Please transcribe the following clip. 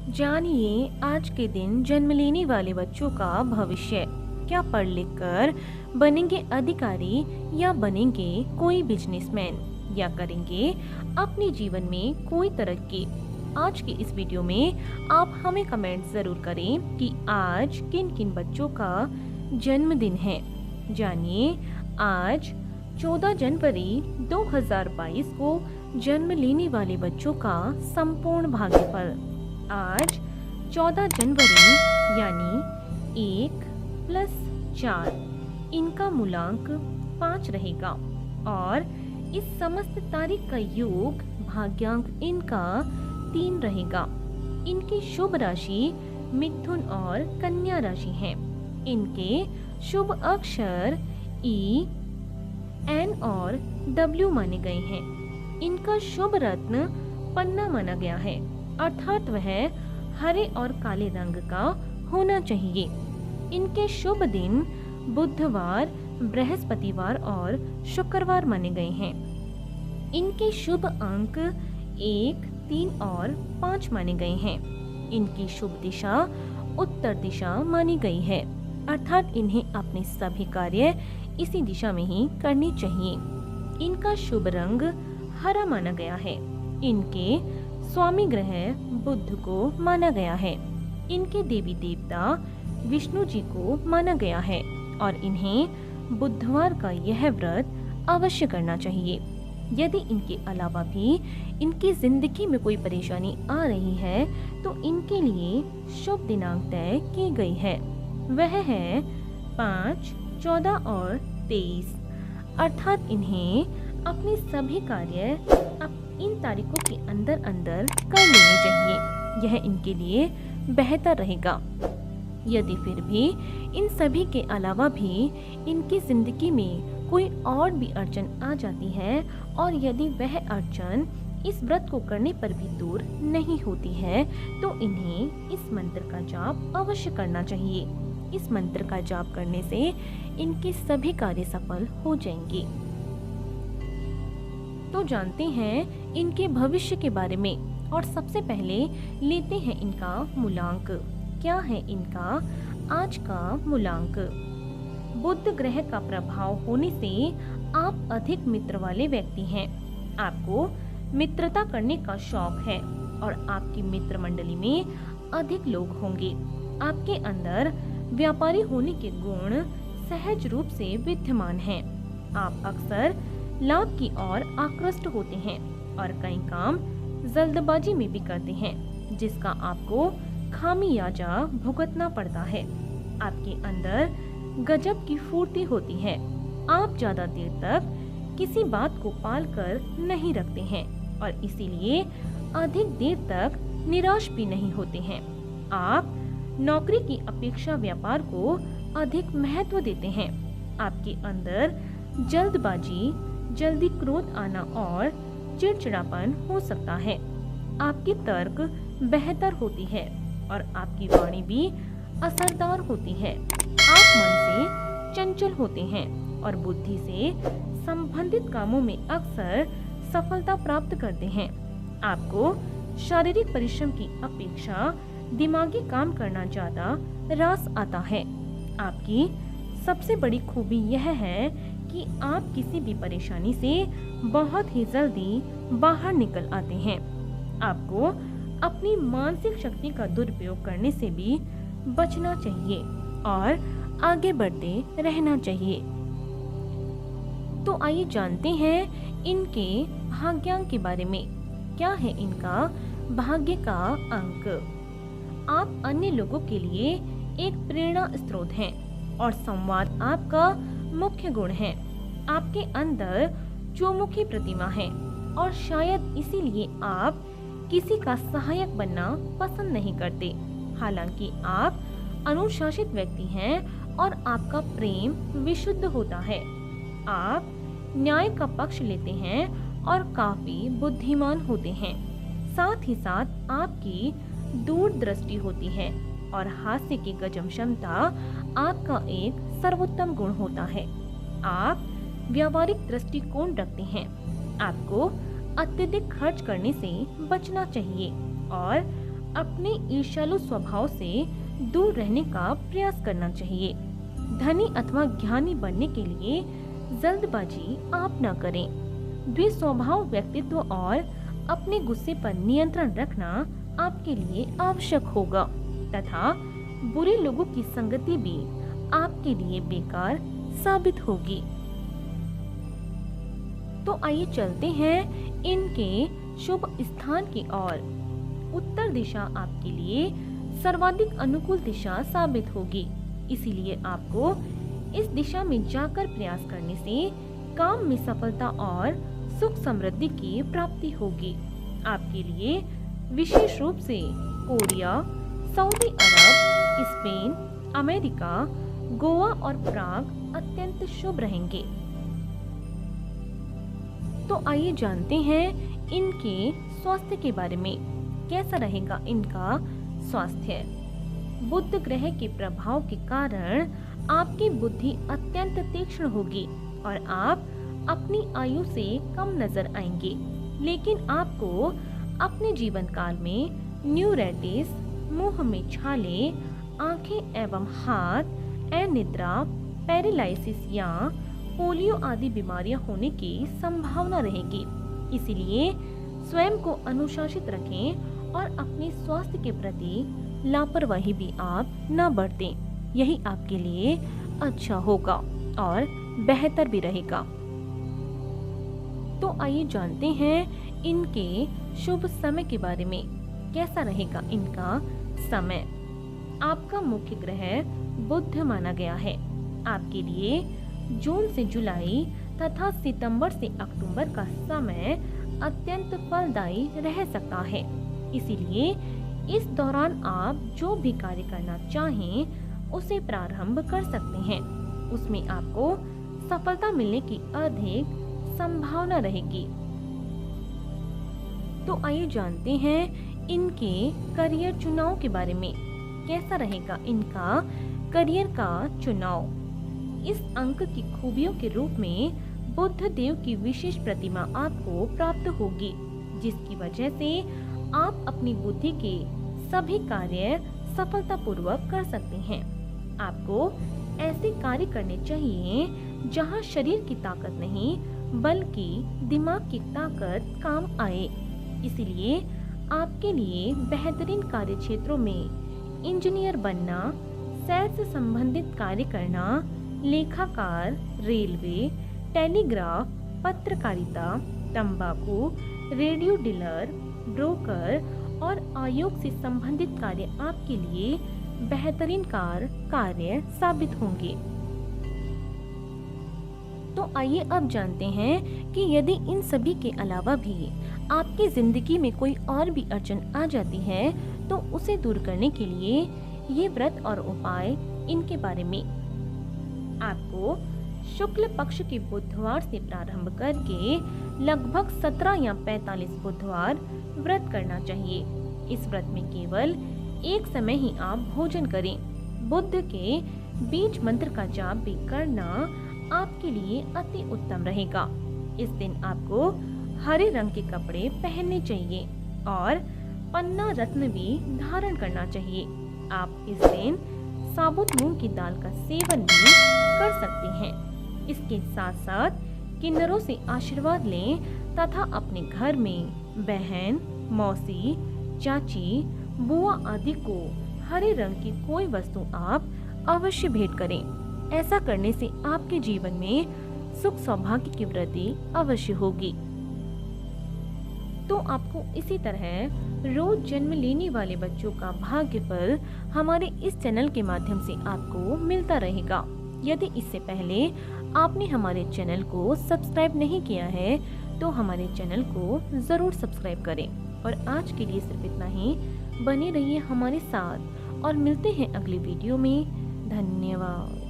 जानिए आज के दिन जन्म लेने वाले बच्चों का भविष्य। क्या पढ़ लिख कर बनेंगे अधिकारी या बनेंगे कोई बिजनेसमैन या करेंगे अपने जीवन में कोई तरक्की। आज की इस वीडियो में आप हमें कमेंट जरूर करें कि आज किन किन बच्चों का जन्मदिन है। जानिए आज 14 जनवरी 2022 को जन्म लेने वाले बच्चों का संपूर्ण भाग्यफल। आज 14 जनवरी यानी 1+4 इनका मूलांक 5 रहेगा और इस समस्त तारीख का योग भाग्यांक इनका 3 रहेगा। इनकी शुभ राशि मिथुन और कन्या राशि है। इनके शुभ अक्षर ई, एन और डब्ल्यू माने गए हैं। इनका शुभ रत्न पन्ना माना गया है, अर्थात वह हरे और काले रंग का होना चाहिए। इनके शुभ दिन बुधवार, बृहस्पतिवार और शुक्रवार माने गए हैं। इनके शुभ अंक 1, 3 और 5 माने गए हैं। इनकी शुभ दिशा उत्तर दिशा मानी गई है, अर्थात इन्हें अपने सभी कार्य इसी दिशा में ही करनी चाहिए। इनका शुभ रंग हरा माना गया है। इनके स्वामी ग्रह बुध को माना गया है। इनके देवी देवता विष्णु जी को माना गया है और इन्हें बुधवार का यह व्रत अवश्य करना चाहिए। यदि इनके अलावा भी इनकी जिंदगी में कोई परेशानी आ रही है तो इनके लिए शुभ दिनांक तय की गई है। वह है 5, 14 और 23, अर्थात इन्हें अपने सभी कार्य इन तारीखों के अंदर अंदर कर लेने चाहिए। यह इनके लिए बेहतर रहेगा। यदि फिर भी इन सभी के अलावा भी इनकी जिंदगी में कोई और भी अड़चन आ जाती है और यदि वह अड़चन इस व्रत को करने पर भी दूर नहीं होती है तो इन्हें इस मंत्र का जाप अवश्य करना चाहिए। इस मंत्र का जाप करने से इनके सभी कार्य सफल हो जाएंगे। तो जानते हैं इनके भविष्य के बारे में और सबसे पहले लेते हैं इनका मूलांक। क्या है इनका आज का मूलांक? बुध ग्रह का प्रभाव होने से आप अधिक मित्र वाले व्यक्ति हैं। आपको मित्रता करने का शौक है और आपकी मित्र मंडली में अधिक लोग होंगे। आपके अंदर व्यापारी होने के गुण सहज रूप से विद्यमान हैं। आप अक्सर लाभ की ओर आकृष्ट होते हैं और कई काम जल्दबाजी में भी करते हैं, जिसका आपको खामियाजा भुगतना पड़ता है। आपके अंदर गजब की फुर्ती होती है। आप ज्यादा देर तक किसी बात को पाल कर नहीं रखते हैं और इसीलिए अधिक देर तक निराश भी नहीं होते हैं। आप नौकरी की अपेक्षा व्यापार को अधिक महत्व देते हैं। आपके अंदर जल्दबाजी, जल्दी क्रोध आना और चिड़चिड़ापन हो सकता है। आपकी तर्क बेहतर होती है और आपकी वाणी भी असरदार होती है। आप मन से चंचल होते हैं और बुद्धि से संबंधित कामों में अक्सर सफलता प्राप्त करते हैं। आपको शारीरिक परिश्रम की अपेक्षा दिमागी काम करना ज्यादा रास आता है। आपकी सबसे बड़ी खूबी यह है कि आप किसी भी परेशानी से बहुत ही जल्दी बाहर निकल आते हैं। आपको अपनी मानसिक शक्ति का दुरुपयोग करने से भी बचना चाहिए और आगे बढ़ते रहना चाहिए। तो आइए जानते हैं इनके भाग्यांक के बारे में। क्या है इनका भाग्य का अंक? आप अन्य लोगों के लिए एक प्रेरणा स्रोत हैं और संवाद आपका मुख्य गुण है। आपके अंदर चौमुखी प्रतिमा है और शायद इसीलिए आप किसी का सहायक बनना पसंद नहीं करते। हालांकि आप अनुशासित व्यक्ति हैं और आपका प्रेम विशुद्ध होता है। आप न्याय का पक्ष लेते हैं और काफी बुद्धिमान होते हैं। साथ ही साथ आपकी दूरदृष्टि होती है और हास्य की गजब क्षमता आपका एक सर्वोत्तम गुण होता है। आप व्यावहारिक दृष्टिकोण रखते हैं। आपको अत्यधिक खर्च करने से बचना चाहिए और अपने ईर्ष्यालु स्वभाव से दूर रहने का प्रयास करना चाहिए। धनी अथवा ज्ञानी बनने के लिए जल्दबाजी आप न करें। द्विस्वभाव व्यक्तित्व और अपने गुस्से पर नियंत्रण रखना आपके लिए आवश्यक होगा तथा बुरे लोगों की संगति भी आपके लिए बेकार साबित होगी। तो आइए चलते हैं इनके शुभ स्थान की ओर। उत्तर दिशा आपके लिए सर्वाधिक अनुकूल दिशा साबित होगी, इसीलिए आपको इस दिशा में जाकर प्रयास करने से काम में सफलता और सुख समृद्धि की प्राप्ति होगी। आपके लिए विशेष रूप से कोरिया, सऊदी अरब, स्पेन, अमेरिका, गोवा और प्राग अत्यंत शुभ रहेंगे। तो आइए जानते हैं इनके स्वास्थ्य के बारे में। कैसा रहेगा इनका स्वास्थ्य? बुध ग्रह के प्रभाव के कारण आपकी बुद्धि अत्यंत तीक्ष्ण होगी और आप अपनी आयु से कम नजर आएंगे, लेकिन आपको अपने जीवन काल में न्यूराइटिस, मुंह में छाले, आंखें एवं हाथ, अनिद्रा, पैरालिसिस या पोलियो आदि बीमारियां होने की संभावना रहेगी। इसीलिए स्वयं को अनुशासित रखें और अपने स्वास्थ्य के प्रति लापरवाही भी आप न बरतें। यही आपके लिए अच्छा होगा और बेहतर भी रहेगा। तो आइए जानते हैं इनके शुभ समय के बारे में। कैसा रहेगा इनका समय? आपका मुख्य ग्रह बुध माना गया है। आपके लिए जून से जुलाई तथा सितंबर से अक्टूबर का समय अत्यंत फलदायी रह सकता है। इसीलिए इस दौरान आप जो भी कार्य करना चाहें उसे प्रारंभ कर सकते हैं। उसमें आपको सफलता मिलने की अधिक संभावना रहेगी। तो आइए जानते हैं इनके करियर चुनाव के बारे में। कैसा रहेगा इनका करियर का चुनाव? इस अंक की खूबियों के रूप में बुध देव की विशेष प्रतिमा आपको प्राप्त होगी, जिसकी वजह से आप अपनी बुद्धि के सभी कार्य सफलतापूर्वक कर सकते हैं। आपको ऐसे कार्य करने चाहिए जहां शरीर की ताकत नहीं बल्कि दिमाग की ताकत काम आए। इसलिए आपके लिए बेहतरीन कार्य क्षेत्रों में इंजीनियर बनना, सैर से संबंधित कार्य करना, लेखाकार, रेलवे, टेलीग्राफ, पत्रकारिता, तंबाकू, रेडियो डीलर, ब्रोकर और आयोग से संबंधित कार्य आपके लिए बेहतरीन कार्य साबित होंगे। तो आइए अब जानते हैं कि यदि इन सभी के अलावा भी आपकी जिंदगी में कोई और भी अड़चन आ जाती है तो उसे दूर करने के लिए ये व्रत और उपाय इनके बारे में। आपको शुक्ल पक्ष के बुधवार से प्रारंभ करके लगभग 17 या 45 बुधवार व्रत करना चाहिए। इस व्रत में केवल एक समय ही आप भोजन करें। बुध के बीज मंत्र का जाप भी करना आपके लिए अति उत्तम रहेगा। इस दिन आपको हरे रंग के कपड़े पहनने चाहिए और पन्ना रत्न भी धारण करना चाहिए। आप इस दिन साबुत मूंग की दाल का सेवन भी कर सकते हैं। इसके साथ साथ किन्नरों से आशीर्वाद लें तथा अपने घर में बहन, मौसी, चाची, बुआ आदि को हरे रंग की कोई वस्तु आप अवश्य भेंट करें। ऐसा करने से आपके जीवन में सुख सौभाग्य की वृद्धि अवश्य होगी। तो आपको इसी तरह रोज जन्म लेने वाले बच्चों का भाग्यफल हमारे इस चैनल के माध्यम से आपको मिलता रहेगा। यदि इससे पहले आपने हमारे चैनल को सब्सक्राइब नहीं किया है तो हमारे चैनल को जरूर सब्सक्राइब करें। और आज के लिए सिर्फ इतना ही। बने रहिए हमारे साथ और मिलते हैं अगली वीडियो में। धन्यवाद।